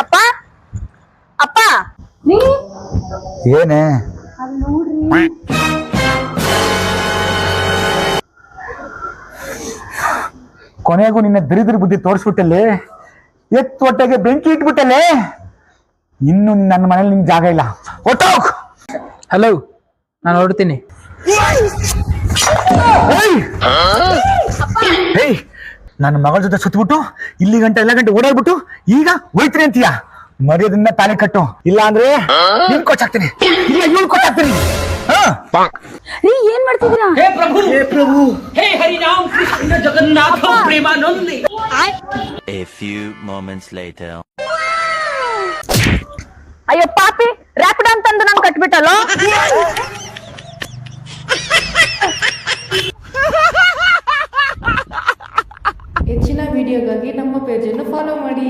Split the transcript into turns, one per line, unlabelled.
ಅಪ್ಪ ಅಪ್ಪ
ಏನೇ ಕೊನೆಗೂ ನಿನ್ನ ದರಿದ್ರ ಬುದ್ಧಿ ತೋರಿಸ್ಬಿಟ್ಟಲ್ಲಿ ಎತ್ತು ಹೊಟ್ಟೆಗೆ ಬೆಂಕಿ ಇಟ್ಬಿಟ್ಟಲ್ಲೇ ಇನ್ನು ನನ್ನ ಮನೇಲಿ ನಿನ್ ಜಾಗ ಇಲ್ಲ ಹೊಟ್ಟೋಗ್.
ಹಲೋ ನಾನು ಹೊರಡ್ತೀನಿ.
ನನ್ನ ಮಗಳ ಜೊತೆ ಸುತ್ತಬಿಟ್ಟು ಇಲ್ಲಿ ಗಂಟೆ ಎಲ್ಲ ಗಂಟೆ ಓಡಾಡ್ಬಿಟ್ಟು ಈಗ ಹೋಯ್ತೀನಿ ಅಂತೀಯ. ಮರ್ಯಾದಿಂದ ತಾನೇ ಕಟ್ಟು, ಇಲ್ಲ ಅಂದ್ರೆ ನಿನ್ ಕೊಚ್ಚಾಕ್ತೀನಿ, ಇಲ್ಲ ಇವ್ಳು ಕೊಚ್ಚಾಕ್ತೀನಿ.
ರೀ ಏನ್ ಮಾಡ್ತಿದ್ದೀರಾ?
हे प्रभु हे Hari Ram Krishna Jagannath Premanand.
A few moments later.
ಅಯ್ಯೋ ಪಾಪಿ, ರ್ಯಾಪಿಡ್ ಅಂತಂದು ನಾನು ಕಟ್ಬಿಟ್ಟಲ್ಲೋ.
ಹೆಚ್ಚಿನ ವಿಡಿಯೋಗಾಗಿ ನಮ್ಮ ಪೇಜನ್ನು ಫಾಲೋ ಮಾಡಿ.